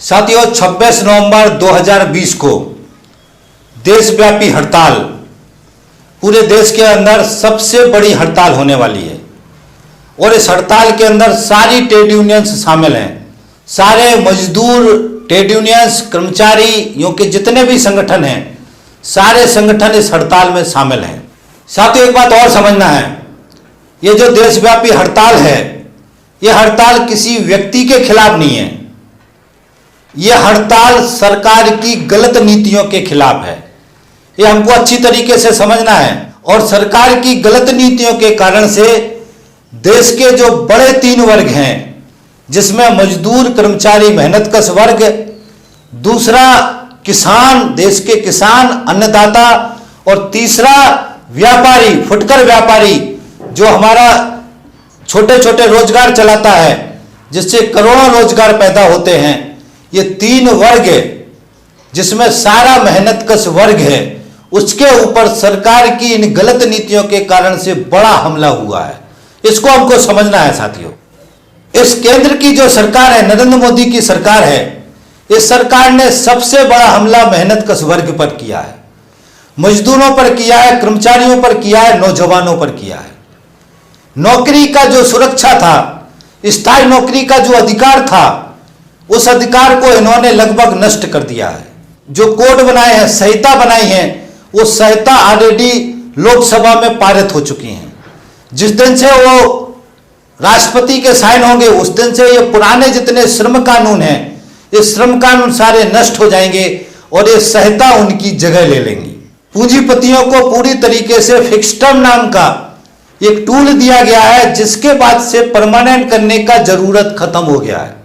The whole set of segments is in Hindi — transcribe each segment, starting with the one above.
साथियों, 26 नवंबर 2020 को देशव्यापी हड़ताल, पूरे देश के अंदर सबसे बड़ी हड़ताल होने वाली है और इस हड़ताल के अंदर सारी ट्रेड यूनियंस शामिल हैं। सारे मजदूर, ट्रेड यूनियंस, कर्मचारियों के जितने भी संगठन हैं, सारे संगठन इस हड़ताल में शामिल हैं। साथियों, एक बात और समझना है, ये जो देशव्यापी हड़ताल है, ये हड़ताल किसी व्यक्ति के खिलाफ नहीं है। ये हड़ताल सरकार की गलत नीतियों के खिलाफ है। ये हमको अच्छी तरीके से समझना है। और सरकार की गलत नीतियों के कारण से देश के जो बड़े 3 वर्ग हैं, जिसमें मजदूर, कर्मचारी, मेहनतकश वर्ग, दूसरा किसान, देश के किसान, अन्नदाता, और तीसरा व्यापारी, फुटकर व्यापारी, जो हमारा छोटे छोटे रोजगार चलाता है, जिससे करोड़ों रोजगार पैदा होते हैं। ये 3 वर्ग जिसमें सारा मेहनतकश वर्ग है, उसके ऊपर सरकार की इन गलत नीतियों के कारण से बड़ा हमला हुआ है। इसको हमको समझना है साथियों। इस केंद्र की जो सरकार है, नरेंद्र मोदी की सरकार है, इस सरकार ने सबसे बड़ा हमला मेहनतकश वर्ग पर किया है, मजदूरों पर किया है, कर्मचारियों पर किया है, नौजवानों पर किया है। नौकरी का जो सुरक्षा था, स्थायी नौकरी का जो अधिकार था, उस अधिकार को इन्होंने लगभग नष्ट कर दिया है। जो कोड बनाए हैं, संहिता बनाई है, वो संहिता ऑलरेडी लोकसभा में पारित हो चुकी हैं। जिस दिन से वो राष्ट्रपति के साइन होंगे, उस दिन से ये पुराने जितने श्रम कानून हैं, ये श्रम कानून सारे नष्ट हो जाएंगे और ये संहिता उनकी जगह ले लेंगी। पूंजीपतियों को पूरी तरीके से फिक्स टर्म नाम का एक टूल दिया गया है, जिसके बाद से परमानेंट करने का जरूरत खत्म हो गया है।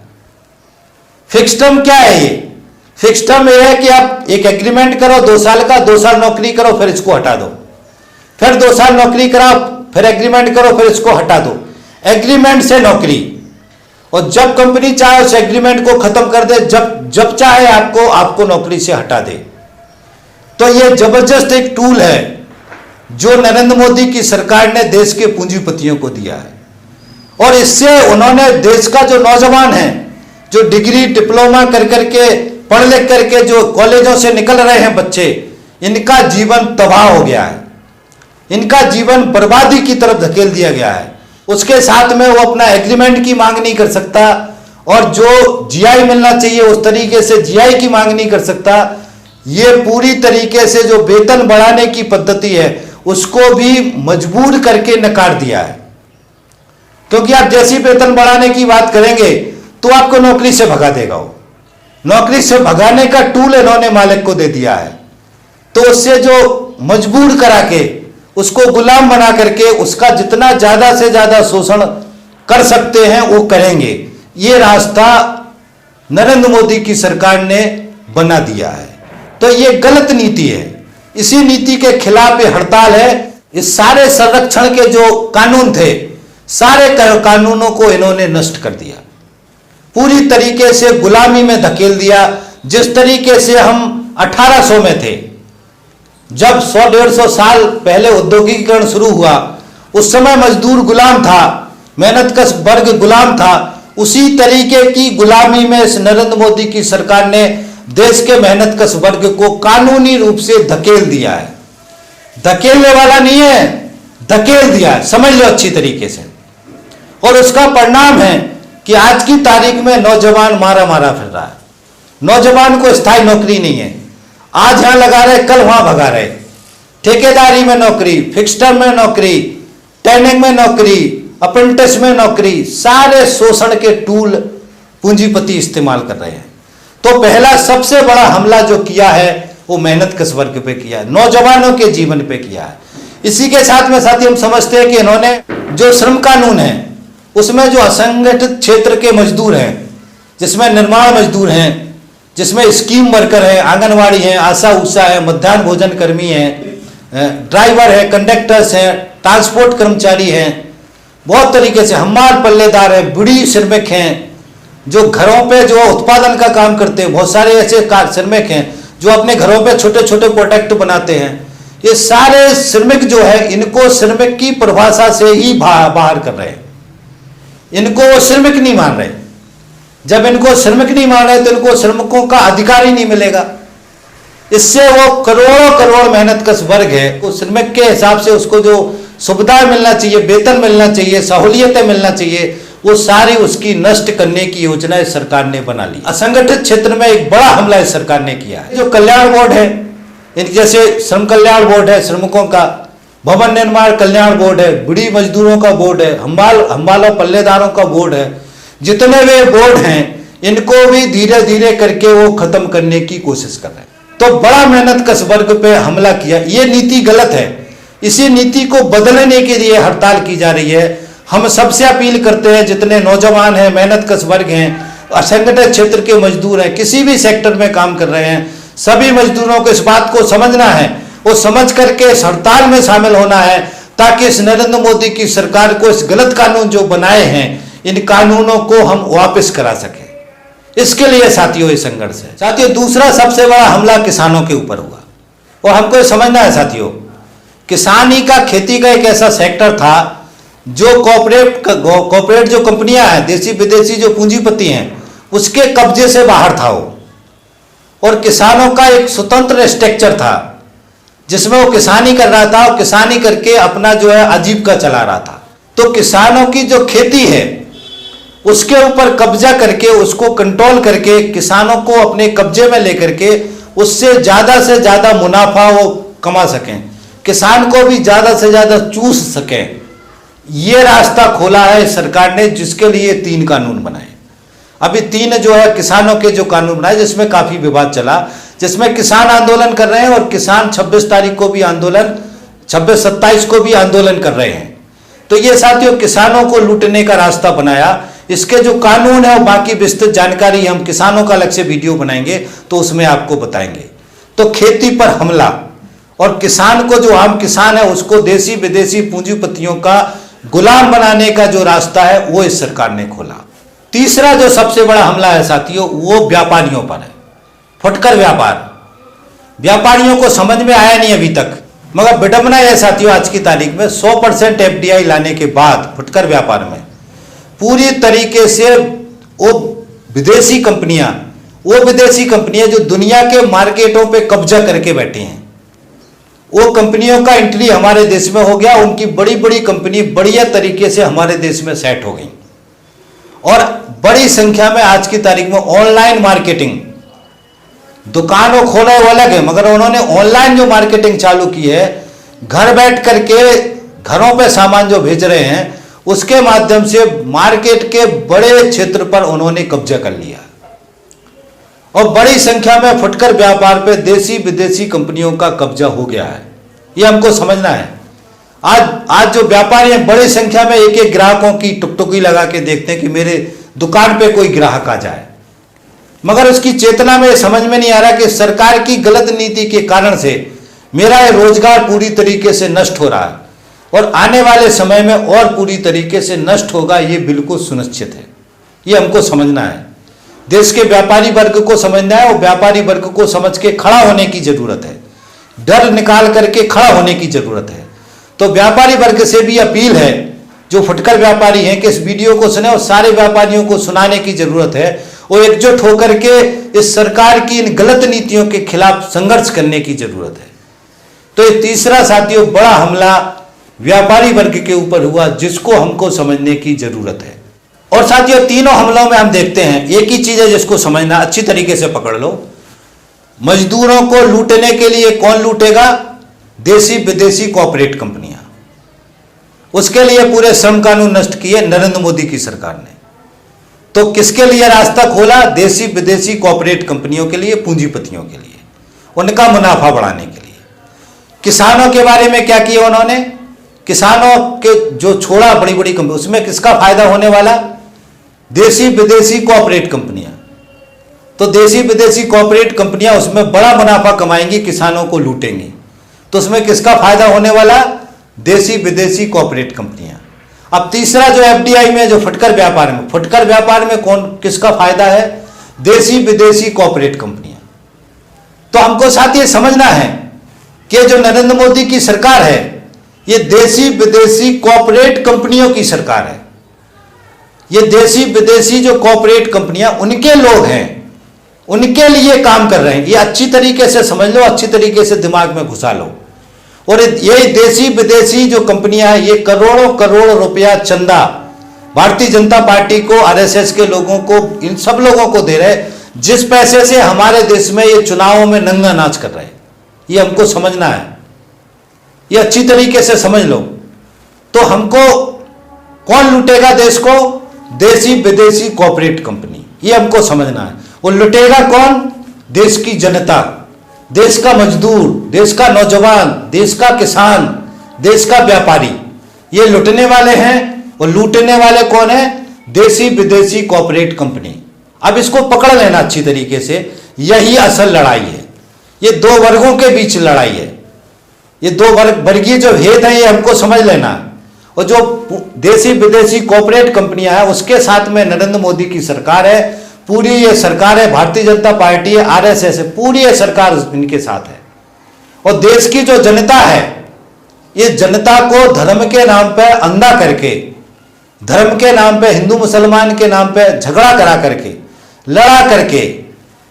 फिक्स टर्म क्या है? ये फिक्स टर्म ये है कि आप एक एग्रीमेंट करो 2 साल का, 2 साल नौकरी करो, फिर इसको हटा दो, फिर 2 साल नौकरी कराओ, फिर एग्रीमेंट करो, फिर इसको हटा दो। एग्रीमेंट से नौकरी, और जब कंपनी चाहे उस एग्रीमेंट को खत्म कर दे, जब चाहे आपको नौकरी से हटा दे। तो ये जबरदस्त एक टूल है जो नरेंद्र मोदी की सरकार ने देश के पूंजीपतियों को दिया है। और इससे उन्होंने देश का जो नौजवान है, जो डिग्री, डिप्लोमा कर करके, पढ़ लिख करके जो कॉलेजों से निकल रहे हैं बच्चे, इनका जीवन तबाह हो गया है, इनका जीवन बर्बादी की तरफ धकेल दिया गया है। उसके साथ में वो अपना एग्रीमेंट की मांग नहीं कर सकता, और जो जीआई मिलना चाहिए उस तरीके से जीआई की मांग नहीं कर सकता। ये पूरी तरीके से जो वेतन बढ़ाने की पद्धति है, उसको भी मजबूर करके नकार दिया है। क्योंकि आप जैसी वेतन बढ़ाने की बात करेंगे तो आपको नौकरी से भगा देगा। वो नौकरी से भगाने का टूल इन्होंने मालिक को दे दिया है। तो उससे जो मजबूर करा के, उसको गुलाम बना करके, उसका जितना ज्यादा से ज्यादा शोषण कर सकते हैं वो करेंगे। ये रास्ता नरेंद्र मोदी की सरकार ने बना दिया है। तो ये गलत नीति है। इसी नीति के खिलाफ ये हड़ताल है। इस सारे संरक्षण के जो कानून थे, सारे कानूनों को इन्होंने नष्ट कर दिया, पूरी तरीके से गुलामी में धकेल दिया। जिस तरीके से हम 1800 में थे, जब 100-150 साल पहले औद्योगिकीकरण शुरू हुआ, उस समय मजदूर गुलाम था, मेहनतकश वर्ग गुलाम था। उसी तरीके की गुलामी में इस नरेंद्र मोदी की सरकार ने देश के मेहनतकश वर्ग को कानूनी रूप से धकेल दिया है। धकेलने वाला नहीं है, धकेल दिया है, समझ लो अच्छी तरीके से। और उसका परिणाम है कि आज की तारीख में नौजवान मारा फिर रहा है। नौजवान को स्थायी नौकरी नहीं है। आज यहां लगा रहे, कल वहां भगा रहे। ठेकेदारी में नौकरी, फिक्स टर्म में नौकरी, ट्रेनिंग में नौकरी, अप्रेंटिस में नौकरी, सारे शोषण के टूल पूंजीपति इस्तेमाल कर रहे हैं। तो पहला सबसे बड़ा हमला जो किया है वो मेहनतकश वर्ग पे किया है, नौजवानों के जीवन पे किया है। इसी के साथ में साथ ही हम समझते हैं कि इन्होंने जो श्रम कानून है, उसमें जो असंगठित क्षेत्र के मजदूर हैं, जिसमें निर्माण मजदूर हैं, जिसमें स्कीम वर्कर हैं, आंगनवाड़ी हैं, आशा उषा है, मध्याह्न भोजन कर्मी हैं, ड्राइवर है, कंडक्टर्स हैं, ट्रांसपोर्ट कर्मचारी हैं, बहुत तरीके से हमाल पल्लेदार हैं, बीड़ी श्रमिक हैं, जो घरों पे जो उत्पादन का काम करते हैं, बहुत सारे ऐसे श्रमिक हैं जो अपने घरों पे छोटे छोटे प्रोडक्ट बनाते हैं। ये सारे श्रमिक जो है, इनको श्रमिक की परिभाषा से ही बाहर कर रहे हैं। इनको वो श्रमिक नहीं मान रहे। जब इनको श्रमिक नहीं मान रहे तो इनको श्रमिकों का अधिकार ही नहीं मिलेगा। इससे वो करोड़ों करोड़ मेहनत कश वर्ग है, वो श्रमिक के हिसाब से उसको जो सुविधा मिलना चाहिए, वेतन मिलना चाहिए, सहूलियतें मिलना चाहिए, वो सारी उसकी नष्ट करने की योजना इस सरकार ने बना ली। असंगठित क्षेत्र में एक बड़ा हमला इस सरकार ने किया है। जो कल्याण बोर्ड है, जैसे श्रम कल्याण बोर्ड है श्रमिकों का, भवन निर्माण कल्याण बोर्ड है, बीड़ी मजदूरों का बोर्ड है, हम्बालों पल्लेदारों का बोर्ड है, जितने भी बोर्ड हैं इनको भी धीरे धीरे करके वो खत्म करने की कोशिश कर रहे हैं। तो बड़ा मेहनत कश वर्ग पे हमला किया। ये नीति गलत है। इसी नीति को बदलने के लिए हड़ताल की जा रही है। हम सबसे अपील करते हैं, जितने नौजवान हैं, मेहनत कश वर्ग हैं, असंगठित क्षेत्र के मजदूर हैं, किसी भी सेक्टर में काम कर रहे हैं, सभी मजदूरों को इस बात को समझना है, वो समझ करके इस हड़ताल में शामिल होना है, ताकि इस नरेंद्र मोदी की सरकार को इस गलत कानून जो बनाए हैं, इन कानूनों को हम वापस करा सकें। इसके लिए साथियों ये संघर्ष है। साथियों, दूसरा सबसे बड़ा हमला किसानों के ऊपर हुआ, और हमको ये समझना है साथियों, किसानी का, खेती का एक ऐसा सेक्टर था जो कॉर्पोरेट जो कंपनियां हैं, देसी विदेशी जो पूंजीपति हैं, उसके कब्जे से बाहर था वो, और किसानों का एक स्वतंत्र स्ट्रक्चर था जिसमें वो किसानी कर रहा था, और किसानी करके अपना जो है आजीविका चला रहा था। तो किसानों की जो खेती है उसके ऊपर कब्जा करके, उसको कंट्रोल करके, किसानों को अपने कब्जे में लेकर के उससे से ज्यादा मुनाफा वो कमा सकें, किसान को भी ज्यादा से ज्यादा चूस सकें, ये रास्ता खोला है सरकार ने, जिसके लिए 3 कानून बनाए। अभी 3 जो है किसानों के जो कानून बनाए, जिसमें काफी विवाद चला, जिसमें किसान आंदोलन कर रहे हैं, और किसान 26 तारीख को भी आंदोलन, 26-27 को भी आंदोलन कर रहे हैं। तो ये साथियों किसानों को लूटने का रास्ता बनाया। इसके जो कानून है और बाकी विस्तृत जानकारी हम किसानों का अलग से वीडियो बनाएंगे तो उसमें आपको बताएंगे। तो खेती पर हमला, और किसान को, जो आम किसान है, उसको देसी विदेशी पूंजीपतियों का गुलाम बनाने का जो रास्ता है वो इस सरकार ने खोला। तीसरा जो सबसे बड़ा हमला है साथियों, वो व्यापारियों पर है, फुटकर व्यापार। व्यापारियों को समझ में आया नहीं अभी तक, मगर विडंबना है साथियों, आज की तारीख में 100% FDI लाने के बाद फुटकर व्यापार में पूरी तरीके से वो विदेशी कंपनियां जो दुनिया के मार्केटों पे कब्जा करके बैठी हैं, वो कंपनियों का एंट्री हमारे देश में हो गया। उनकी बड़ी बड़ी कंपनी बढ़िया तरीके से हमारे देश में सेट हो गई, और बड़ी संख्या में आज की तारीख में ऑनलाइन मार्केटिंग, दुकानों खोले वो अलग है, मगर उन्होंने ऑनलाइन जो मार्केटिंग चालू की है, घर बैठ करके घरों पे सामान जो भेज रहे हैं, उसके माध्यम से मार्केट के बड़े क्षेत्र पर उन्होंने कब्जा कर लिया, और बड़ी संख्या में फुटकर व्यापार पे देसी विदेशी कंपनियों का कब्जा हो गया है। ये हमको समझना है। आज जो व्यापारी हैं, बड़ी संख्या में एक एक ग्राहकों की टुकटुकी लगा के देखते हैं कि मेरे दुकान पे कोई ग्राहक आ जाए, मगर उसकी चेतना में समझ में नहीं आ रहा कि सरकार की गलत नीति के कारण से मेरा ये रोजगार पूरी तरीके से नष्ट हो रहा है, और आने वाले समय में और पूरी तरीके से नष्ट होगा, ये बिल्कुल सुनिश्चित है। ये हमको समझना है, देश के व्यापारी वर्ग को समझना है, और व्यापारी वर्ग को समझ के खड़ा होने की जरूरत है, डर निकाल करके खड़ा होने की जरूरत है। तो व्यापारी वर्ग से भी अपील है, जो फुटकर व्यापारी हैं, कि इस वीडियो को सुने, और सारे व्यापारियों को सुनाने की जरूरत है, और एकजुट होकर के इस सरकार की इन गलत नीतियों के खिलाफ संघर्ष करने की जरूरत है। तो ये तीसरा साथियों बड़ा हमला व्यापारी वर्ग के ऊपर हुआ, जिसको हमको समझने की जरूरत है। और साथियों तीनों हमलों में हम देखते हैं एक ही चीज है जिसको समझना, अच्छी तरीके से पकड़ लो। मजदूरों को लूटने के लिए कौन लूटेगा? देसी विदेशी कॉर्पोरेट कंपनियां। उसके लिए पूरे श्रम कानून नष्ट किए नरेंद्र मोदी की सरकार ने। तो किसके लिए रास्ता खोला? देसी विदेशी कॉर्पोरेट कंपनियों के लिए, पूंजीपतियों के लिए, उनका मुनाफा बढ़ाने के लिए। किसानों के बारे में क्या किया उन्होंने? किसानों के जो छोड़ा बड़ी बड़ी कंपनी, उसमें किसका फायदा होने वाला? देसी विदेशी कॉर्पोरेट कंपनियां। तो देसी विदेशी कॉर्पोरेट कंपनियां उसमें बड़ा मुनाफा कमाएंगी, किसानों को लूटेंगी। तो उसमें किसका फायदा होने वाला? देसी विदेशी कॉर्पोरेट कंपनियां। अब तीसरा जो एफडीआई में, जो फुटकर व्यापार में, फुटकर व्यापार में कौन किसका फायदा है? देसी विदेशी कॉर्पोरेट कंपनियां। तो हमको साथ ये समझना है कि जो नरेंद्र मोदी की सरकार है, ये देसी विदेशी कॉर्पोरेट कंपनियों की सरकार है। ये देसी विदेशी जो कॉर्पोरेट कंपनियां, उनके लोग हैं, उनके लिए काम कर रहे हैं। ये अच्छी तरीके से समझ लो, अच्छी तरीके से दिमाग में घुसा लो। और ये देसी विदेशी जो कंपनियां हैं, ये करोड़ों करोड़ रुपया चंदा भारतीय जनता पार्टी को, आरएसएस के लोगों को, इन सब लोगों को दे रहे, जिस पैसे से हमारे देश में ये चुनावों में नंगा नाच कर रहे हैं। ये हमको समझना है, ये अच्छी तरीके से समझ लो। तो हमको कौन लूटेगा देश को? देसी विदेशी कॉर्पोरेट कंपनी, ये हमको समझना है। वो लुटेगा कौन? देश की जनता, देश का मजदूर, देश का नौजवान, देश का किसान, देश का व्यापारी, ये लुटने वाले हैं। और लूटने वाले कौन है? देसी विदेशी कॉर्पोरेट कंपनी। अब इसको पकड़ लेना अच्छी तरीके से, यही असल लड़ाई है। ये दो वर्गों के बीच लड़ाई है, ये दो वर्गीय जो भेद है, ये हमको समझ लेना। और जो देसी विदेशी कॉर्पोरेट कंपनियां हैं, उसके साथ में नरेंद्र मोदी की सरकार है, पूरी ये सरकार है, भारतीय जनता पार्टी है, आरएसएस है, पूरी ये सरकार इनके साथ है। और देश की जो जनता है, ये जनता को धर्म के नाम पर अंधा करके, धर्म के नाम पे, हिंदू मुसलमान के नाम पे झगड़ा करा करके, लड़ा करके,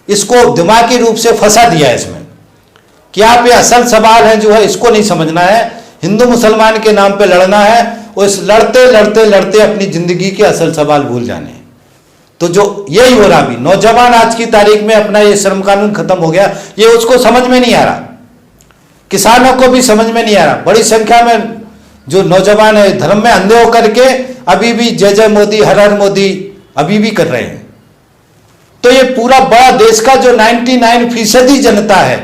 इसको दिमागी रूप से फंसा दिया है इसमें। क्या पे असल सवाल है जो है, इसको नहीं समझना है। हिंदू मुसलमान के नाम पे लड़ना है, और इस लड़ते लड़ते लड़ते अपनी जिंदगी के असल सवाल भूल जाने। तो जो यही हो रहा, भी नौजवान आज की तारीख में अपना ये श्रम कानून खत्म हो गया, ये उसको समझ में नहीं आ रहा, किसानों को भी समझ में नहीं आ रहा। बड़ी संख्या में जो नौजवान है, धर्म में अंधे होकर के अभी भी जय जय मोदी, हर हर मोदी अभी भी कर रहे हैं। तो ये पूरा बड़ा देश का जो 99% जनता है,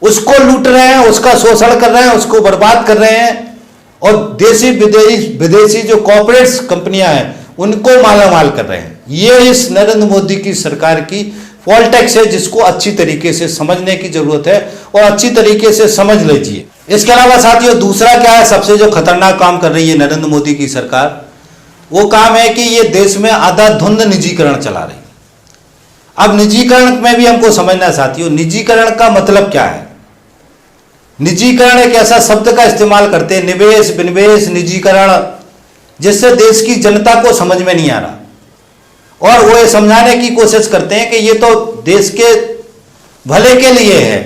उसको लूट रहे हैं, उसका शोषण कर रहे हैं, उसको बर्बाद कर रहे हैं। और देसी विदेशी जो कॉर्पोरेट्स कंपनियां हैं, उनको मालामाल कर रहे हैं। ये इस नरेंद्र मोदी की सरकार की पॉलिटिक्स है, जिसको अच्छी तरीके से समझने की जरूरत है, और अच्छी तरीके से समझ लीजिए। इसके अलावा साथियों, दूसरा क्या है, सबसे जो खतरनाक काम कर रही है नरेंद्र मोदी की सरकार, वो काम है कि ये देश में आधाधुंध निजीकरण चला रही है। अब निजीकरण में भी हमको समझना है साथियों, निजीकरण का मतलब क्या है। निजीकरण एक ऐसा शब्द का इस्तेमाल करते हैं, निवेश, विनिवेश, निजीकरण, जिससे देश की जनता को समझ में नहीं आ रहा। और वो ये समझाने की कोशिश करते हैं कि ये तो देश के भले के लिए है,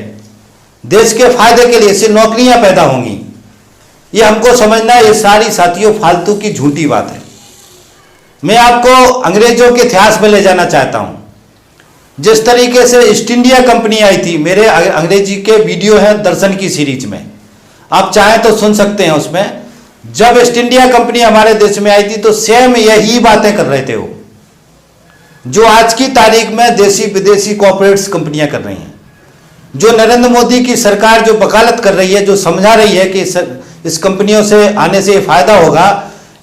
देश के फायदे के लिए, इससे नौकरियां पैदा होंगी। ये हमको समझना है, ये सारी साथियों फालतू की झूठी बात है। मैं आपको अंग्रेजों के इतिहास में ले जाना चाहता हूं। जिस तरीके से ईस्ट इंडिया कंपनी आई थी, मेरे अंग्रेजी के वीडियो हैं दर्शन की सीरीज में, आप चाहें तो सुन सकते हैं उसमें। जब ईस्ट इंडिया कंपनी हमारे देश में आई थी, तो सेम यही बातें कर रहे थे वो, जो आज की तारीख में देसी विदेशी कॉर्पोरेट्स कंपनियां कर रही हैं। जो नरेंद्र मोदी की सरकार जो वकालत कर रही है, जो समझा रही है कि इस कंपनियों से आने से फायदा होगा,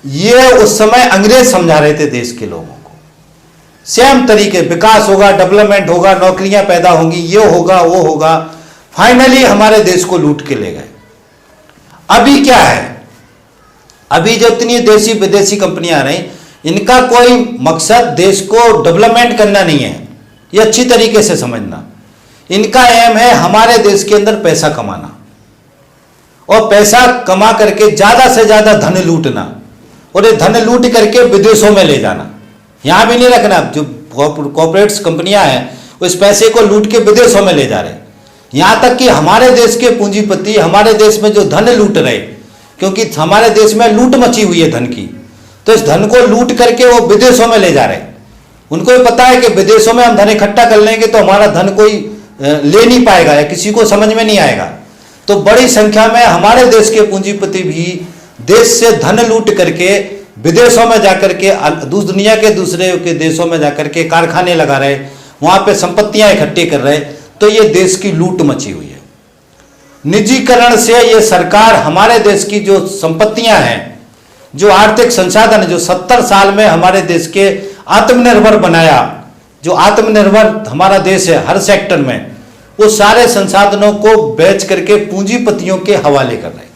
ये उस समय अंग्रेज समझा रहे थे देश के लोगों को। सेम तरीके, विकास होगा, डेवलपमेंट होगा, नौकरियां पैदा होंगी, ये होगा, वो होगा। फाइनली हमारे देश को लूट के ले गए। अभी क्या है, अभी जो इतनी देसी विदेशी कंपनियां आ रही, इनका कोई मकसद देश को डेवलपमेंट करना नहीं है, ये अच्छी तरीके से समझना। इनका एम है हमारे देश के अंदर पैसा कमाना, और पैसा कमा करके ज्यादा से ज्यादा धन लूटना, और ये धन लूट करके विदेशों में ले जाना, यहां भी नहीं रखना। जो कॉर्पोरेट्स कंपनियां हैं, उस पैसे को लूट के विदेशों में ले जा रहे हैं। यहां तक कि हमारे देश के पूंजीपति हमारे देश में जो धन लूट रहे, क्योंकि हमारे देश में लूट मची हुई है धन की, तो इस धन को लूट करके वो विदेशों में ले जा रहे हैं। उनको ये पता है कि विदेशों में हम धन इकट्ठा कर लेंगे तो हमारा धन कोई ले नहीं पाएगा, या किसी को समझ में नहीं आएगा। तो बड़ी संख्या में हमारे देश के पूंजीपति भी देश से धन लूट करके विदेशों में जाकर के, दुनिया के दूसरे के देशों में जाकर के कारखाने लगा रहे, वहां पे संपत्तियां इकट्ठी कर रहे। तो ये देश की लूट मची हुई है। निजीकरण से ये सरकार हमारे देश की जो संपत्तियां हैं, जो आर्थिक संसाधन है, जो 70 साल में हमारे देश के आत्मनिर्भर बनाया, जो आत्मनिर्भर हमारा देश है हर सेक्टर में, वो सारे संसाधनों को बेच करके पूंजीपतियों के हवाले कर रहे हैं।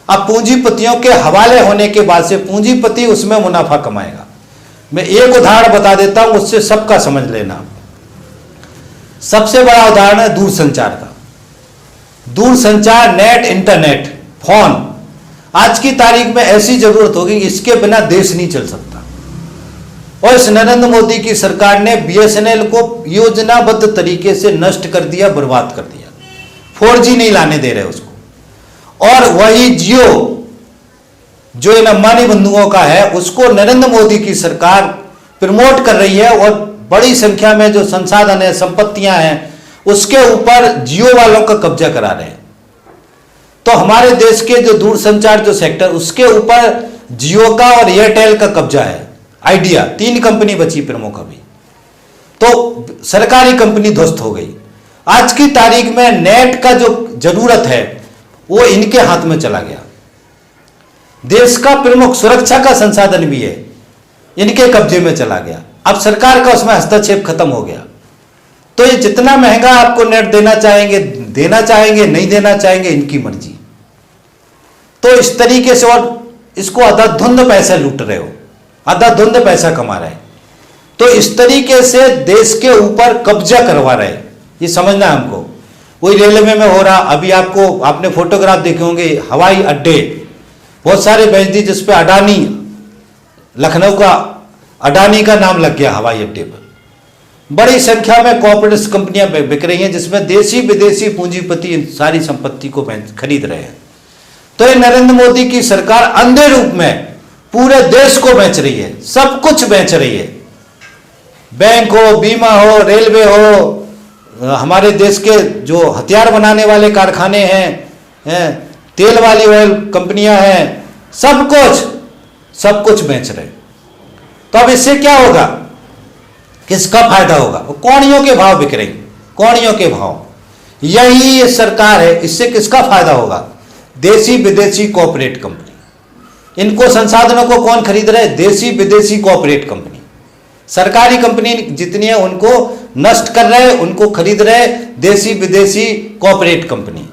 अब पूंजीपतियों के हवाले होने के बाद से पूंजीपति उसमें मुनाफा कमाएगा। मैं एक उदाहरण बता देता हूं, उससे सबका समझ लेना। सबसे बड़ा उदाहरण है दूरसंचार का। दूरसंचार, नेट, इंटरनेट, फोन, आज की तारीख में ऐसी जरूरत होगी, इसके बिना देश नहीं चल सकता। और इस नरेंद्र मोदी की सरकार ने बीएसएनएल को योजनाबद्ध तरीके से नष्ट कर दिया, बर्बाद कर दिया। 4G नहीं लाने दे रहे उसको। और वही जियो जो इन अंबानी बंधुओं का है, उसको नरेंद्र मोदी की सरकार प्रमोट कर रही है और बड़ी संख्या में जो संसाधन है, संपत्तियां हैं, उसके ऊपर जियो वालों का कब्जा करा रहे हैं। तो हमारे देश के जो दूरसंचार जो सेक्टर, उसके ऊपर जियो का और एयरटेल का कब्जा है। आइडिया 3 कंपनी बची प्रमुख अभी, तो सरकारी कंपनी ध्वस्त हो गई। आज की तारीख में नेट का जो जरूरत है वो इनके हाथ में चला गया। देश का प्रमुख सुरक्षा का संसाधन भी है, इनके कब्जे में चला गया। अब सरकार का उसमें हस्तक्षेप खत्म हो गया। तो ये जितना महंगा आपको नेट देना चाहेंगे, नहीं देना चाहेंगे, इनकी मर्जी। तो इस तरीके से, और इसको अंधाधुंध पैसा लूट रहे हो, अंधाधुंध पैसा कमा रहे हैं। तो इस तरीके से देश के ऊपर कब्जा करवा रहे हैं, ये समझना है हमको। वही रेलवे में हो रहा, अभी आपने फोटोग्राफ देखे होंगे, हवाई अड्डे बहुत सारे भेज दी जिसपे अडानी, लखनऊ का अडानी का नाम लग गया हवाई अड्डे पर। बड़ी संख्या में कॉर्पोरेट कंपनियां बिक रही हैं जिसमें देशी विदेशी पूंजीपति सारी संपत्ति को खरीद रहे हैं। तो ये नरेंद्र मोदी की सरकार अंधे रूप में पूरे देश को बेच रही है, सब कुछ बेच रही है। बैंक हो, बीमा हो, रेलवे हो, हमारे देश के जो हथियार बनाने वाले कारखाने हैं, तेल वाली ऑयल कंपनियां हैं, सब कुछ बेच रहे। तो अब इससे क्या होगा, किसका फायदा होगा? कौड़ियों के भाव बिक रही, कौड़ियों के भाव। यही ये सरकार है, इससे किसका फायदा होगा? देशी विदेशी कॉर्पोरेट कंपनी। इनको संसाधनों को कौन खरीद रहे? देशी विदेशी कॉर्पोरेट कंपनी। सरकारी कंपनी जितनी है उनको नष्ट कर रहे, उनको खरीद रहे देशी विदेशी कॉर्पोरेट कंपनी।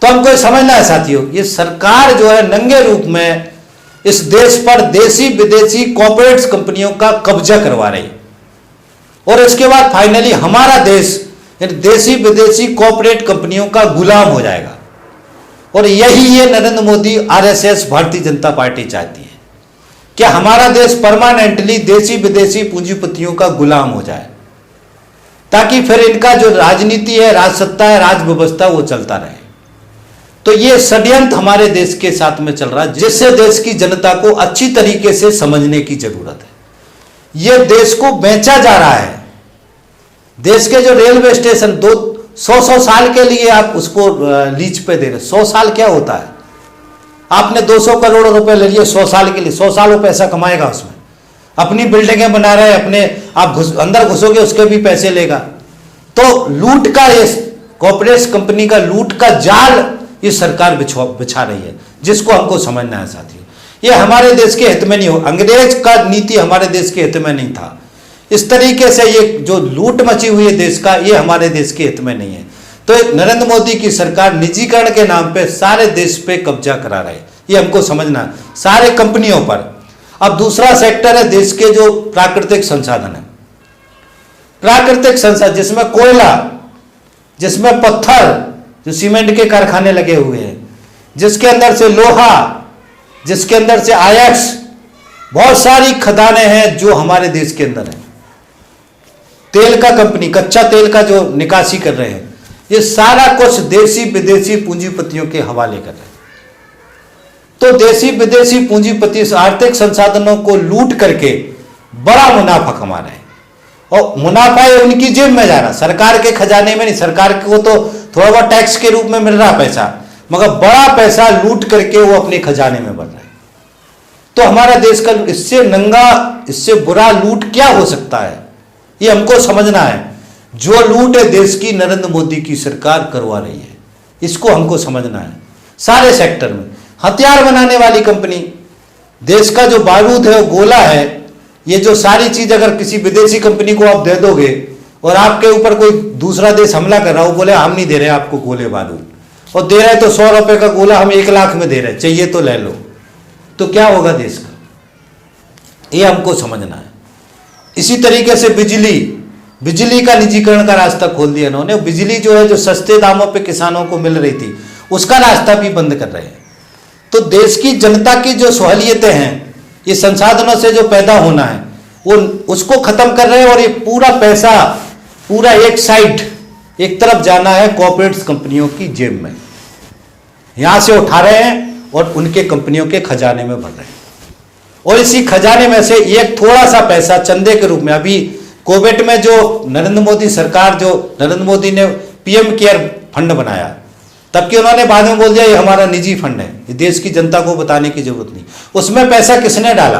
तो हमको समझना है साथियों, ये सरकार जो है नंगे रूप में इस देश पर देशी विदेशी कॉर्पोरेट कंपनियों का कब्जा करवा रही, और इसके बाद फाइनली हमारा देश देशी विदेशी कॉर्पोरेट कंपनियों का गुलाम हो जाएगा। और यही ये नरेंद्र मोदी, आरएसएस, भारतीय जनता पार्टी चाहती है कि हमारा देश परमानेंटली देशी विदेशी पूंजीपतियों का गुलाम हो जाए, ताकि फिर इनका जो राजनीति है, राजसत्ता है, राज व्यवस्था, वो चलता रहे। तो ये षड्यंत्र हमारे देश के साथ में चल रहा है, जिससे देश की जनता को अच्छी तरीके से समझने की जरूरत है। ये देश को बेचा जा रहा है। देश के जो रेलवे स्टेशन 100 साल के लिए आप उसको लीज पे दे रहे। 100 साल क्या होता है? आपने 200 करोड़ रुपए ले लिए 100 साल के लिए, 100 साल वो पैसा कमाएगा उसमें। अपनी बिल्डिंगें बना रहे हैं, अपने आप अंदर घुसोगे उसके भी पैसे लेगा। तो लूट का, ये कॉर्पोरेट कंपनी का लूट का जाल ये सरकार बिछा रही है, जिसको हमको समझना है साथियों। ये हमारे देश के हित में नहीं हो, अंग्रेज का नीति हमारे देश के हित में नहीं था। इस तरीके से ये जो लूट मची हुई है देश का, ये हमारे देश के हित में नहीं है। तो नरेंद्र मोदी की सरकार निजीकरण के नाम पे सारे देश पे कब्जा करा रहे हैं, ये हमको समझना है, सारे कंपनियों पर। अब दूसरा सेक्टर है देश के जो प्राकृतिक संसाधन है, प्राकृतिक संसाधन जिसमें कोयला, जिसमें पत्थर, जो सीमेंट के कारखाने लगे हुए हैं, जिसके अंदर से लोहा, जिसके अंदर से आयक्स, बहुत सारी खदानें हैं जो हमारे देश के अंदर है। तेल का कंपनी, कच्चा तेल का जो निकासी कर रहे हैं, ये सारा कुछ देशी विदेशी पूंजीपतियों के हवाले कर रहे हैं। तो देशी विदेशी पूंजीपति इस आर्थिक संसाधनों को लूट करके बड़ा मुनाफा कमा रहे हैं, और मुनाफा ये उनकी जेब में जा रहा, सरकार के खजाने में नहीं। सरकार को तो थोड़ा बहुत टैक्स के रूप में मिल रहा पैसा, मगर बड़ा पैसा लूट करके वो अपने खजाने में भर रहे हैं। तो हमारा देश का इससे नंगा, इससे बुरा लूट क्या हो सकता है, ये हमको समझना है। जो लूट है देश की नरेंद्र मोदी की सरकार करवा रही है, इसको हमको समझना है। सारे सेक्टर में हथियार बनाने वाली कंपनी, देश का जो बारूद है, वो गोला है, ये जो सारी चीज अगर किसी विदेशी कंपनी को आप दे दोगे और आपके ऊपर कोई दूसरा देश हमला कर रहा हो, बोले हम नहीं दे रहे आपको गोले बारूद, और दे रहे तो 100 रुपए का गोला हम 1 लाख में दे रहे, चाहिए तो ले लो, तो क्या होगा देश का, ये हमको समझना है। इसी तरीके से बिजली का निजीकरण का रास्ता खोल दिया इन्होंने। बिजली जो है, जो सस्ते दामों पे किसानों को मिल रही थी, उसका रास्ता भी बंद कर रहे हैं। तो देश की जनता की जो सहूलियतें हैं, ये संसाधनों से जो पैदा होना है, वो उसको खत्म कर रहे हैं और ये पूरा पैसा पूरा एक तरफ जाना है कॉर्पोरेट कंपनियों की जेब में, यहां से उठा रहे हैं और उनके कंपनियों के खजाने में भर रहे हैं। और इसी खजाने में से एक थोड़ा सा पैसा चंदे के रूप में, अभी कोविड में जो नरेंद्र मोदी ने पीएम केयर फंड बनाया, तबकि उन्होंने बाद में बोल दिया ये हमारा निजी फंड है, ये देश की जनता को बताने की जरूरत नहीं। उसमें पैसा किसने डाला?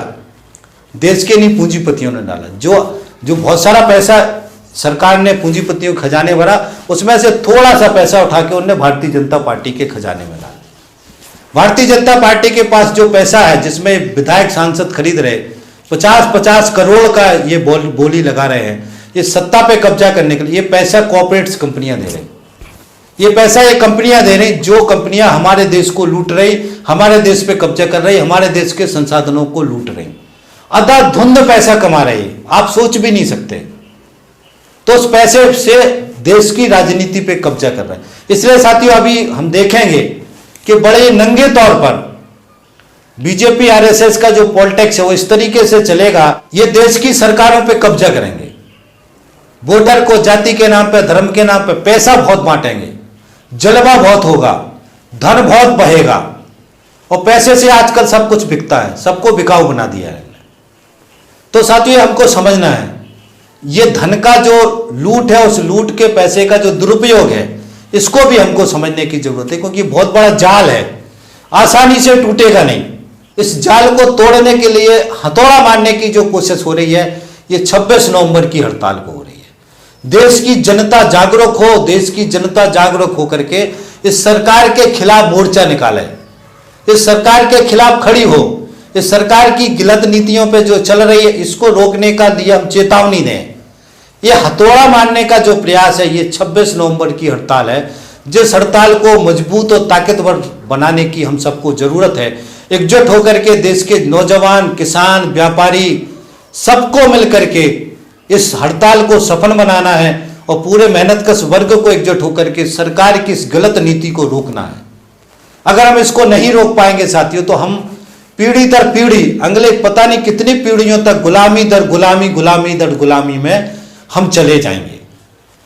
देश के नहीं पूंजीपतियों ने डाला। जो बहुत सारा पैसा सरकार ने पूंजीपतियों के खजाने भरा, उसमें से थोड़ा सा पैसा उठा के उन्होंने भारतीय जनता पार्टी के खजाने में डाला। भारतीय जनता पार्टी के पास जो पैसा है, जिसमें विधायक सांसद खरीद रहे 50-50 करोड़ का ये बोली लगा रहे हैं, ये सत्ता पे कब्जा करने के लिए, ये पैसा कॉर्पोरेट्स कंपनियां दे रही, ये पैसा ये कंपनियां दे रही, जो कंपनियां हमारे देश को लूट रही, हमारे देश पे कब्जा कर रही, हमारे देश के संसाधनों को लूट रही, अंधाधुंध पैसा कमा रही, आप सोच भी नहीं सकते। तो उस पैसे से देश की राजनीति पे कब्जा कर रहे हैं। इसलिए साथियों, अभी हम देखेंगे कि बड़े नंगे तौर पर बीजेपी आरएसएस का जो पॉलिटिक्स है वो इस तरीके से चलेगा, ये देश की सरकारों पे कब्जा करेंगे, वोटर को जाति के नाम पे, धर्म के नाम पे पैसा बहुत बांटेंगे, जलवा बहुत होगा, धन बहुत बहेगा, और पैसे से आजकल सब कुछ बिकता है, सबको बिकाऊ बना दिया है। तो साथियों, हमको समझना है ये धन का जो लूट है, उस लूट के पैसे का जो दुरुपयोग है, इसको भी हमको समझने की जरूरत है, क्योंकि बहुत बड़ा जाल है, आसानी से टूटेगा नहीं। इस जाल को तोड़ने के लिए हथौड़ा मारने की जो कोशिश हो रही है, ये 26 नवंबर की हड़ताल को हो रही है। देश की जनता जागरूक हो, देश की जनता जागरूक होकर के इस सरकार के खिलाफ मोर्चा निकाले, इस सरकार के खिलाफ खड़ी हो, इस सरकार की गलत नीतियों पे जो चल रही है इसको रोकने का लिए हम चेतावनी दें। ये हथौड़ा मारने का जो प्रयास है, ये 26 नवंबर की हड़ताल है, जिस हड़ताल को मजबूत और ताकतवर बनाने की हम सबको जरूरत है। एकजुट होकर के देश के नौजवान, किसान, व्यापारी सबको मिलकर के इस हड़ताल को सफल बनाना है और पूरे मेहनतकश वर्ग को एकजुट होकर के सरकार की इस गलत नीति को रोकना है। अगर हम इसको नहीं रोक पाएंगे साथियों, तो हम पीढ़ी दर पीढ़ी, अगले पता नहीं कितनी पीढ़ियों तक गुलामी दर गुलामी, गुलामी दर गुलामी में हम चले जाएंगे।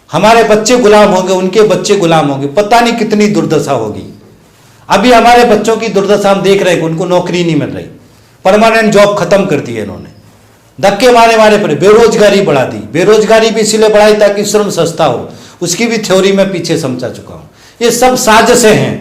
हमारे बच्चे गुलाम होंगे, उनके बच्चे गुलाम होंगे, पता नहीं कितनी दुर्दशा होगी। अभी हमारे बच्चों की दुर्दशा हम देख रहे हैं कि उनको नौकरी नहीं मिल रही, परमानेंट जॉब खत्म कर दी है इन्होंने, धक्के मारे पर बेरोजगारी बढ़ा दी। बेरोजगारी भी इसलिए बढ़ाई ताकि श्रम सस्ता हो, उसकी भी थ्योरी में पीछे समझा चुका हूं। ये सब साजिशें हैं।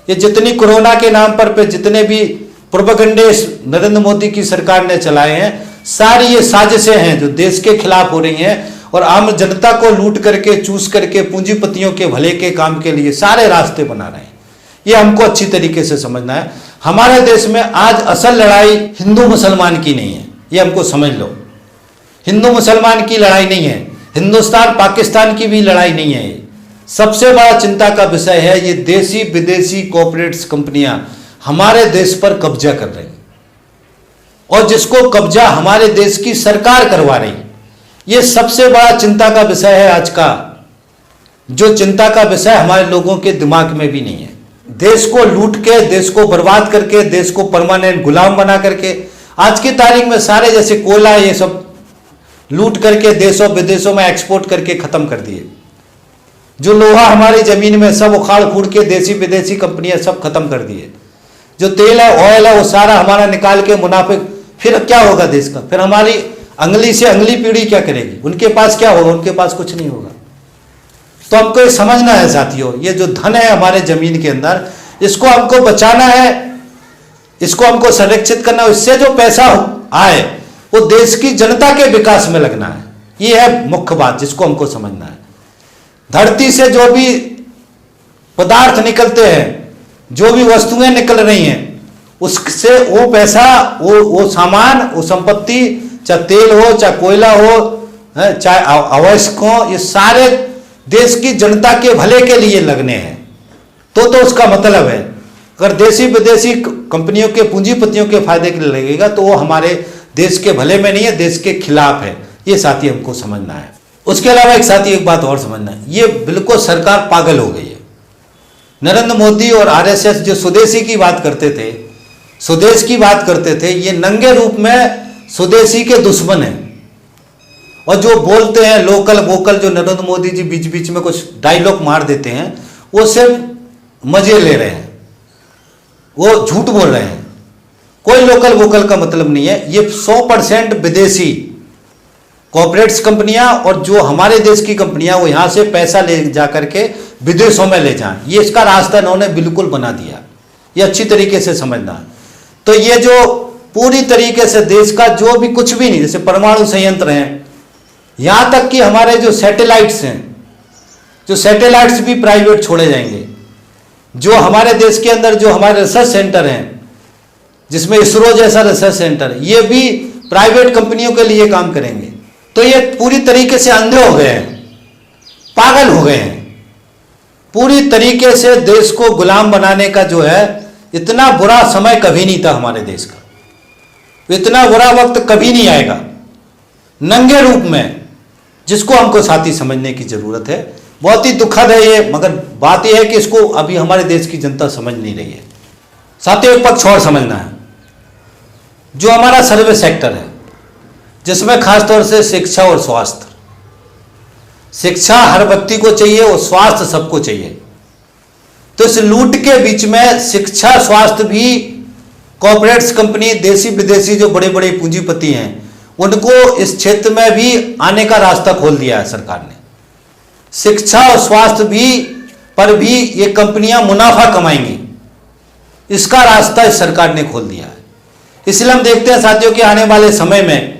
ये जितनी कोरोना के नाम पर जितने भी प्रोपेगेंडे नरेंद्र मोदी की सरकार ने चलाए हैं, सारी ये साजिशें हैं जो देश के खिलाफ हो रही हैं और आम जनता को लूट करके, चूस करके, पूंजीपतियों के भले के काम के लिए सारे रास्ते बना रहे हैं। ये हमको अच्छी तरीके से समझना है। हमारे देश में आज असल लड़ाई हिंदू मुसलमान की नहीं है, ये हमको समझ लो। हिंदू मुसलमान की लड़ाई नहीं है, हिंदुस्तान पाकिस्तान की भी लड़ाई नहीं है। सबसे बड़ा चिंता का विषय है ये देसी विदेशी कॉर्पोरेट्स कंपनियां हमारे देश पर कब्जा कर रही, और जिसको कब्जा हमारे देश की सरकार करवा रही। ये सबसे बड़ा चिंता का विषय है आज का, जो चिंता का विषय हमारे लोगों के दिमाग में भी नहीं है। देश को लूट के, देश को बर्बाद करके, देश को परमानेंट गुलाम बना करके, आज की तारीख में सारे जैसे कोयला ये सब लूट करके देशों विदेशों में एक्सपोर्ट करके खत्म कर दिए। जो लोहा हमारी जमीन में सब उखाड़ फूड़ के देसी विदेशी कंपनियां सब खत्म कर दिए। जो तेल है, ऑयल है, वो सारा हमारा निकाल के मुनाफे, फिर क्या होगा देश का? फिर हमारी अगली से अगली पीढ़ी क्या करेगी? उनके पास क्या होगा? उनके पास कुछ नहीं होगा। तो हमको ये समझना है साथियों, ये जो धन है हमारे जमीन के अंदर, इसको हमको बचाना है, इसको हमको संरक्षित करना है। इससे जो पैसा आए वो देश की जनता के विकास में लगना है। ये है मुख्य बात जिसको हमको समझना है। धरती से जो भी पदार्थ निकलते हैं, जो भी वस्तुएं निकल रही हैं, उससे वो पैसा, वो सामान, वो संपत्ति, चाहे तेल हो, चाहे कोयला हो, चाहे आवश्यक हो, ये सारे देश की जनता के भले के लिए लगने हैं। तो उसका मतलब है अगर देशी विदेशी कंपनियों के पूंजीपतियों के फायदे के लिए लगेगा तो वो हमारे देश के भले में नहीं है, देश के खिलाफ है। ये साथी हमको समझना है। उसके अलावा एक साथी एक बात और समझना है, ये बिल्कुल सरकार पागल हो गई है। नरेंद्र मोदी और आरएसएस जो स्वदेशी की बात करते थे, स्वदेश की बात करते थे, ये नंगे रूप में स्वदेशी के दुश्मन हैं। और जो बोलते हैं लोकल वोकल, जो नरेंद्र मोदी जी बीच बीच में कुछ डायलॉग मार देते हैं, वो सिर्फ मजे ले रहे हैं, वो झूठ बोल रहे हैं। कोई लोकल वोकल का मतलब नहीं है। ये 100% विदेशी कॉर्पोरेट्स कंपनियां और जो हमारे देश की कंपनियां, वो यहां से पैसा ले जा करके विदेशों में ले जाएं, ये इसका रास्ता इन्होंने बिल्कुल बना दिया। ये अच्छी तरीके से समझना है। तो ये जो पूरी तरीके से देश का जो भी कुछ भी नहीं, जैसे परमाणु संयंत्र हैं, यहां तक कि हमारे जो सैटेलाइट्स हैं, जो सैटेलाइट्स भी प्राइवेट छोड़े जाएंगे। जो हमारे देश के अंदर जो हमारे रिसर्च सेंटर हैं, जिसमें इसरो जैसा रिसर्च सेंटर, ये भी प्राइवेट कंपनियों के लिए काम करेंगे। तो ये पूरी तरीके से अंधे हो गए हैं, पागल हो गए हैं। पूरी तरीके से देश को गुलाम बनाने का जो है, इतना बुरा समय कभी नहीं था हमारे देश का, इतना बुरा वक्त कभी नहीं आएगा नंगे रूप में, जिसको हमको साथी समझने की जरूरत है। बहुत ही दुखद है ये, मगर बात यह है कि इसको अभी हमारे देश की जनता समझ नहीं रही है। साथियों, एक पक्ष और समझना है, जो हमारा सर्विस सेक्टर है, जिसमें खासतौर से शिक्षा और स्वास्थ्य। शिक्षा हर व्यक्ति को चाहिए और स्वास्थ्य सबको चाहिए। तो इस लूट के बीच में शिक्षा स्वास्थ्य भी कॉर्पोरेट्स कंपनी, देसी विदेशी जो बड़े बड़े पूंजीपति हैं, उनको इस क्षेत्र में भी आने का रास्ता खोल दिया है सरकार ने। शिक्षा और स्वास्थ्य पर भी ये कंपनियां मुनाफा कमाएंगी, इसका रास्ता इस सरकार ने खोल दिया है। इसलिए हम देखते हैं साथियों कि आने वाले समय में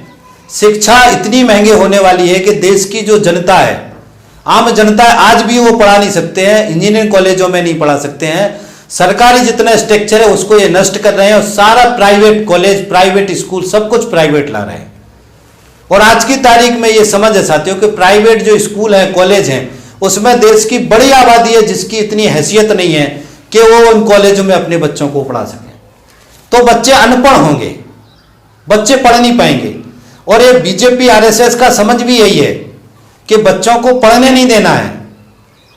शिक्षा इतनी महंगी होने वाली है कि देश की जो जनता है, आम जनता है, आज भी वो पढ़ा नहीं सकते हैं, इंजीनियरिंग कॉलेजों में नहीं पढ़ा सकते हैं। सरकारी जितना स्ट्रक्चर है उसको ये नष्ट कर रहे हैं और सारा प्राइवेट कॉलेज, प्राइवेट स्कूल, सब कुछ प्राइवेट ला रहे हैं। और आज की तारीख में ये समझ है साथियों कि प्राइवेट जो स्कूल हैं, कॉलेज हैं, उसमें देश की बड़ी आबादी है जिसकी इतनी हैसियत नहीं है कि वो उन कॉलेजों में अपने बच्चों को पढ़ा सकें। तो बच्चे अनपढ़ होंगे, बच्चे पढ़ नहीं पाएंगे। और ये बीजेपी आरएसएस का समझ भी यही है कि बच्चों को पढ़ने नहीं देना है।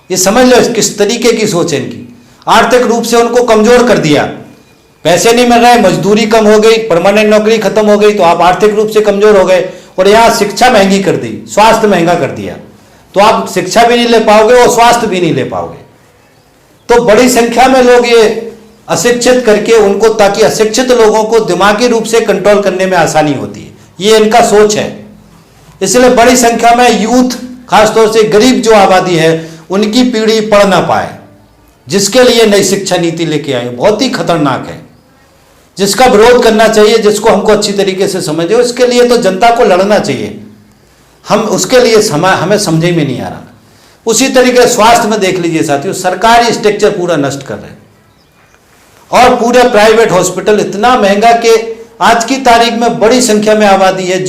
ये समझ लो किस तरीके की सोच है इनकी। आर्थिक रूप से उनको कमजोर कर दिया, पैसे नहीं मिल रहे, मजदूरी कम हो गई, परमानेंट नौकरी खत्म हो गई, तो आप आर्थिक रूप से कमजोर हो गए। और यहाँ शिक्षा महंगी कर दी, स्वास्थ्य महंगा कर दिया, तो आप शिक्षा भी नहीं ले पाओगे और स्वास्थ्य भी नहीं ले पाओगे। तो बड़ी संख्या में लोग ये अशिक्षित करके उनको, ताकि अशिक्षित लोगों को दिमागी रूप से कंट्रोल करने में आसानी होती है, ये इनका सोच है। इसलिए बड़ी संख्या में यूथ, खासतौर से गरीब जो आबादी है, उनकी पीढ़ी पढ़ ना पाए, जिसके लिए नई शिक्षा नीति लेके आए, बहुत ही खतरनाक है, जिसका विरोध करना चाहिए, जिसको हमको अच्छी तरीके से समझे। उसके लिए तो जनता को लड़ना चाहिए, हम उसके लिए हमें समझे में नहीं आ रहा। उसी तरीके स्वास्थ्य में देख लीजिए साथियों, सरकारी स्ट्रक्चर पूरा नष्ट कर रहे हैं और पूरे प्राइवेट हॉस्पिटल इतना महंगा कि आज की तारीख में बड़ी संख्या में आबादी है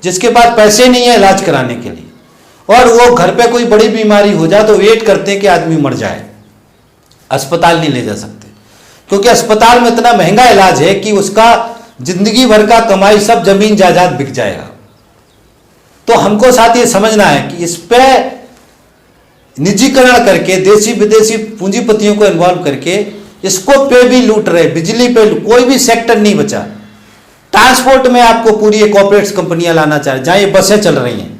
जिसके पास पैसे नहीं है इलाज कराने के लिए, और वो घर पे कोई बड़ी बीमारी हो जाए तो वेट करते हैं कि आदमी मर जाए, अस्पताल नहीं ले जा सकते, क्योंकि अस्पताल में इतना महंगा इलाज है कि उसका जिंदगी भर का कमाई सब जमीन जायदाद बिक जाएगा। तो हमको साथ ये समझना है कि इस पे निजीकरण करके, देसी विदेशी पूंजीपतियों को इन्वॉल्व करके, इसको पे भी लूट रहे, बिजली पे कोई भी सेक्टर नहीं बचा। ट्रांसपोर्ट में आपको पूरी कॉर्पोरेट्स कंपनियां लाना चाह रहे, जहां ये बसें चल रही हैं,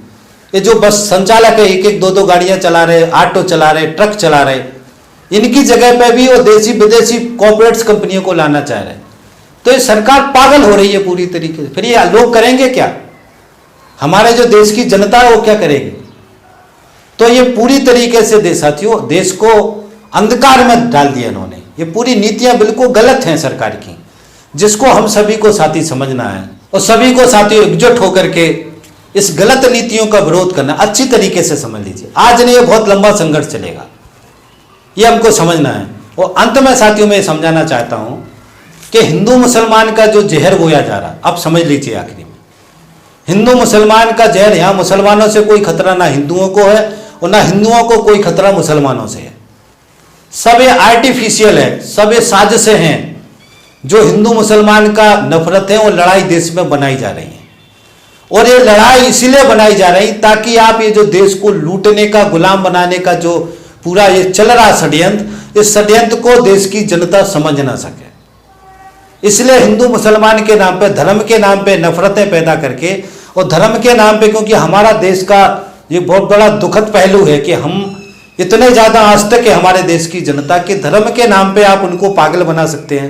ये जो बस संचालक है, एक एक दो दो गाड़ियां चला रहे, ऑटो चला रहे, ट्रक चला रहे, इनकी जगह पे भी वो देसी विदेशी कॉर्पोरेट्स कंपनियों को लाना चाह रहे हैं। तो ये सरकार पागल हो रही है पूरी तरीके से। फिर ये लोग करेंगे क्या? हमारे जो देश की जनता है वो क्या करेगी? तो ये पूरी तरीके से साथियों देश को अंधकार में डाल दिया इन्होंने। ये पूरी नीतियां बिल्कुल गलत हैं सरकार की, जिसको हम सभी को साथी समझना है और सभी को साथियों एकजुट होकर के इस गलत नीतियों का विरोध करना। अच्छी तरीके से समझ लीजिए, आज नहीं, ये बहुत लंबा संघर्ष चलेगा, ये हमको समझना है। और अंत में साथियों मैं समझाना चाहता हूं कि हिंदू मुसलमान का जो जहर बोया जा रहा, अब समझ लीजिए आखिरी में, हिंदू मुसलमान का जहर, यहां मुसलमानों से कोई खतरा ना हिंदुओं को है और ना हिंदुओं को कोई खतरा मुसलमानों से है। सब ये आर्टिफिशियल है, सब ये साजिशें हैं। जो हिंदू मुसलमान का नफरत है वो लड़ाई देश में बनाई जा रही है, और ये लड़ाई इसलिए बनाई जा रही ताकि आप ये जो देश को लूटने का, गुलाम बनाने का जो पूरा ये चल रहा षड्यंत्र, इस षड्यंत्र को देश की जनता समझ ना सके। इसलिए हिंदू मुसलमान के नाम पे, धर्म के नाम पे नफरतें पैदा करके, और धर्म के नाम पे, क्योंकि हमारा देश का ये बहुत बड़ा दुखद पहलू है कि हम इतने ज़्यादा आस्तिक है हमारे देश की जनता कि धर्म के नाम पे आप उनको पागल बना सकते हैं,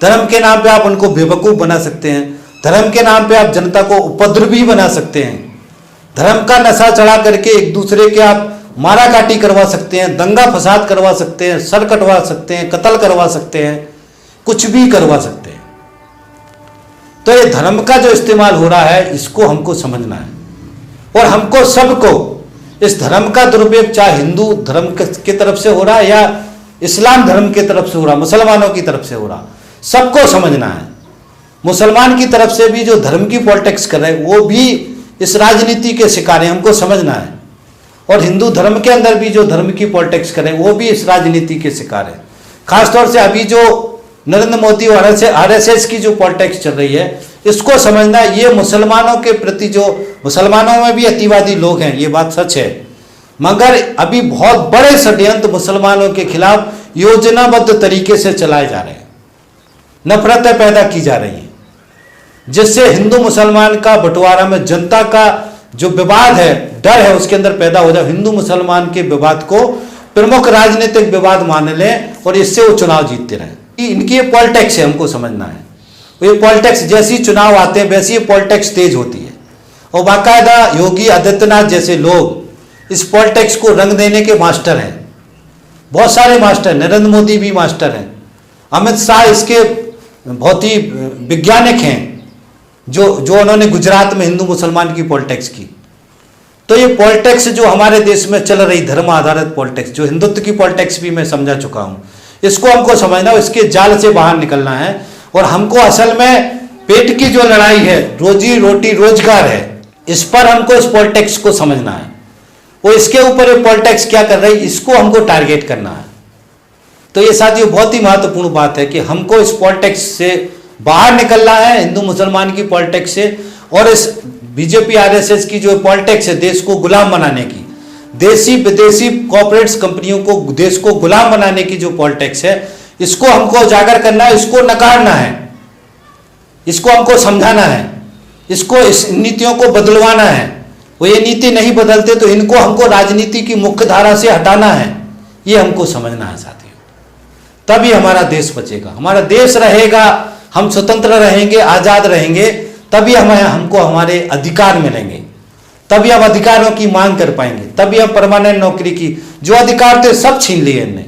धर्म के नाम पे आप उनको बेवकूफ़ बना सकते हैं, धर्म के नाम पे आप जनता को उपद्रवी बना सकते हैं, धर्म का नशा चढ़ा करके एक दूसरे के आप मारा काटी करवा सकते हैं, दंगा फसाद करवा सकते हैं, सर कटवा सकते हैं, कत्ल करवा सकते हैं, कुछ भी करवा सकते हैं। तो ये धर्म का जो इस्तेमाल हो रहा है इसको हमको समझना है, और हमको सबको इस धर्म का दुरुपयोग चाहे हिंदू धर्म की तरफ से हो रहा है या इस्लाम धर्म की तरफ से हो रहा, मुसलमानों की तरफ से हो रहा, सबको समझना है। मुसलमान की तरफ से भी जो धर्म की पॉलिटिक्स कर रहे हैं वो भी इस राजनीति के शिकार हैं, हमको समझना है। और हिंदू धर्म के अंदर भी जो धर्म की पॉलिटिक्स कर रहे हैं वो भी इस राजनीति के शिकार है। खासतौर से अभी जो नरेंद्र मोदी और आरएसएस की जो पॉलिटिक्स चल रही है इसको समझना, ये मुसलमानों के प्रति, जो मुसलमानों में भी अतिवादी लोग हैं, ये बात सच है, मगर अभी बहुत बड़े षड्यंत्र मुसलमानों के खिलाफ योजनाबद्ध तरीके से चलाए जा रहे हैं, नफरतें पैदा की जा रही हैं, जिससे हिंदू मुसलमान का बंटवारा में जनता का जो विवाद है, डर है, उसके अंदर पैदा हो जाए, हिंदू मुसलमान के विवाद को प्रमुख राजनीतिक विवाद मान लें और इससे वो चुनाव जीतते रहें। इनकी ये पॉलिटिक्स है, हमको समझना है। ये पॉलिटिक्स जैसी चुनाव आते हैं वैसी ये पॉलिटिक्स तेज होती है, और बाकायदा योगी आदित्यनाथ जैसे लोग इस पॉलिटिक्स को रंग देने के मास्टर हैं, बहुत सारे मास्टर, नरेंद्र मोदी भी मास्टर हैं, अमित शाह इसके बहुत ही वैज्ञानिक हैं, जो उन्होंने गुजरात में हिंदू मुसलमान की पॉलिटिक्स की। तो ये पॉलिटिक्स जो हमारे देश में चल रही धर्म आधारित पॉलिटिक्स, जो हिंदुत्व की पॉलिटिक्स भी मैं समझा चुका हूँ, इसको हमको समझना, इसके जाल से बाहर निकलना है। और हमको असल में पेट की जो लड़ाई है, रोजी रोटी रोजगार है, इस पर हमको इस पॉलिटिक्स को समझना है, वो इसके ऊपर ये पॉलिटिक्स क्या कर रही है इसको हमको टारगेट करना है। तो ये साथियों बहुत ही महत्वपूर्ण बात है कि हमको इस पॉलिटिक्स से बाहर निकलना है, हिंदू मुसलमान की पॉलिटिक्स से, और इस बीजेपी आरएसएस की जो पॉलिटिक्स है देश को गुलाम बनाने की, देसी विदेशी कॉर्पोरेट्स कंपनियों को देश को गुलाम बनाने की जो पॉलिटिक्स है, इसको हमको उजागर करना है, इसको नकारना है, इसको हमको समझाना है, इसको इस नीतियों को बदलवाना है। वो ये नीति नहीं बदलते तो इनको हमको राजनीति की मुख्य धारा से हटाना है, ये हमको समझना है साथियों। तभी हमारा देश बचेगा, हमारा देश रहेगा, हम स्वतंत्र रहेंगे, आजाद रहेंगे, तभी हमको हमारे अधिकार मिलेंगे, तभी हम अधिकारों की मांग कर पाएंगे, तभी हम परमानेंट नौकरी की जो अधिकार थे सब छीन लिए इनने,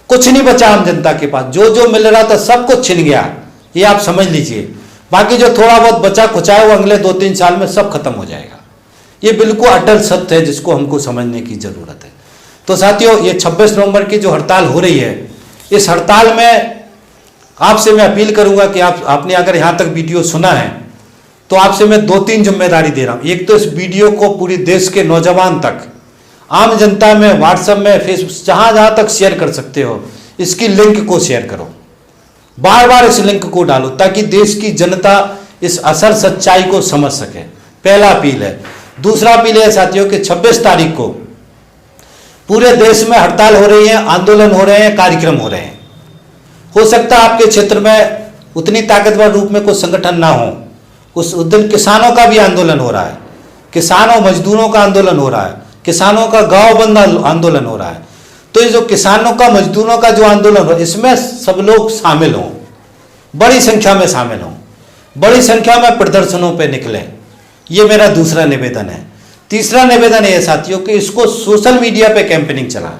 कुछ नहीं बचा आम जनता के पास, जो जो मिल रहा था सब कुछ छिन गया, ये आप समझ लीजिए। बाकी जो थोड़ा बहुत बचा खुचा है वो अगले 2-3 साल में सब खत्म हो जाएगा। ये बिल्कुल अटल सत्य है जिसको हमको समझने की जरूरत है। तो साथियों, ये 26 नवंबर की जो हड़ताल हो रही है, इस हड़ताल में आपसे मैं अपील करूंगा कि आपने अगर यहाँ तक वीडियो सुना है तो आपसे मैं 2-3 जिम्मेदारी दे रहा हूँ। एक तो इस वीडियो को पूरी देश के नौजवान तक, आम जनता में, व्हाट्सएप में, फेसबुक, जहाँ तक शेयर कर सकते हो, इसकी लिंक को शेयर करो, बार बार इस लिंक को डालो ताकि देश की जनता इस असल सच्चाई को समझ सके। पहला अपील है। दूसरा अपील है साथियों कि 26 तारीख को पूरे देश में हड़ताल हो रही है, आंदोलन हो रहे हैं, कार्यक्रम हो रहे हैं। हो सकता है आपके क्षेत्र में उतनी ताकतवर रूप में कोई संगठन ना हो, उस दिन किसानों का भी आंदोलन हो रहा है, किसानों मजदूरों का आंदोलन हो रहा है, किसानों का गांव बंद आंदोलन हो रहा है। तो ये जो किसानों का मजदूरों का जो आंदोलन हो, इसमें सब लोग शामिल हों, बड़ी संख्या में शामिल हों, बड़ी संख्या में प्रदर्शनों पे निकलें, ये मेरा दूसरा निवेदन है। तीसरा निवेदन है साथियों कि इसको सोशल मीडिया पे कैंपेनिंग चलाएं।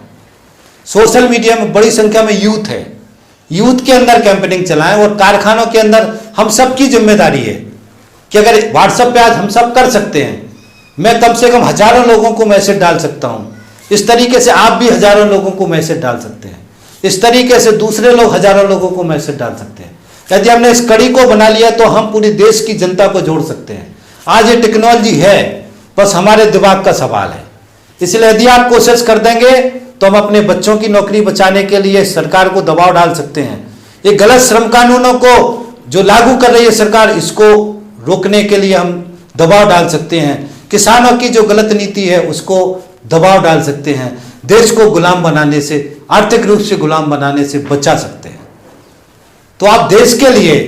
सोशल मीडिया में बड़ी संख्या में यूथ है, यूथ के अंदर कैंपेनिंग चलाएं, और कारखानों के अंदर हम सबकी जिम्मेदारी है कि अगर व्हाट्सएप पे आज हम सब कर सकते हैं, मैं कम से कम हजारों लोगों को मैसेज डाल सकता हूं, इस तरीके से आप भी हजारों लोगों को मैसेज डाल सकते हैं, इस तरीके से दूसरे लोग हजारों लोगों को मैसेज डाल सकते हैं। यदि हमने इस कड़ी को बना लिया तो हम पूरी देश की जनता को जोड़ सकते हैं। आज ये टेक्नोलॉजी है, बस हमारे दिमाग का सवाल है। इसलिए यदि आप कोशिश कर देंगे तो हम अपने बच्चों की नौकरी बचाने के लिए सरकार को दबाव डाल सकते हैं। ये गलत श्रम कानूनों को जो लागू कर रही है सरकार, इसको रोकने के लिए हम दबाव डाल सकते हैं। किसानों की जो गलत नीति है उसको दबाव डाल सकते हैं। देश को गुलाम बनाने से, आर्थिक रूप से गुलाम बनाने से बचा सकते हैं। तो आप देश के लिए,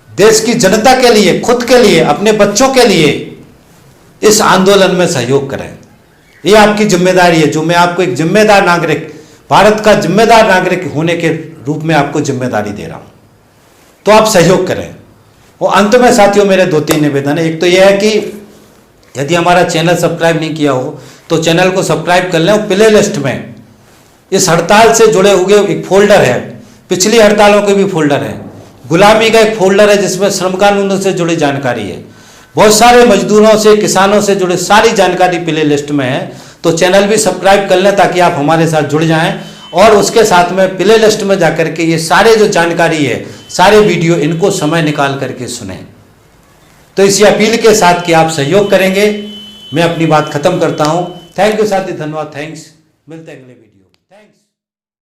देश की जनता के लिए, खुद के लिए, अपने बच्चों के लिए इस आंदोलन में सहयोग करें। ये आपकी जिम्मेदारी है, जो मैं आपको एक जिम्मेदार नागरिक, भारत का जिम्मेदार नागरिक होने के रूप में आपको जिम्मेदारी दे रहा हूं। तो आप सहयोग करें। और अंत में साथियों मेरे 2-3 निवेदन है। एक तो यह है कि यदि हमारा चैनल सब्सक्राइब नहीं किया हो तो चैनल को सब्सक्राइब कर लें। और प्ले लिस्ट में इस हड़ताल से जुड़े हुए एक फोल्डर है, पिछली हड़तालों के भी फोल्डर है, गुलामी का एक फोल्डर है जिसमें श्रम कानूनों से जुड़ी जानकारी है, बहुत सारे मजदूरों से, किसानों से जुड़े सारी जानकारी प्ले लिस्ट में है। तो चैनल भी सब्सक्राइब कर लें ताकि आप हमारे साथ जुड़ जाएं। और उसके साथ में प्ले लिस्ट में जाकर के ये सारे जो जानकारी है, सारे वीडियो, इनको समय निकाल करके सुने। तो इसी अपील के साथ कि आप सहयोग करेंगे, मैं अपनी बात खत्म करता हूं। थैंक यू साथी, धन्यवाद, थैंक्स। मिलते हैं अगले वीडियो। थैंक्स।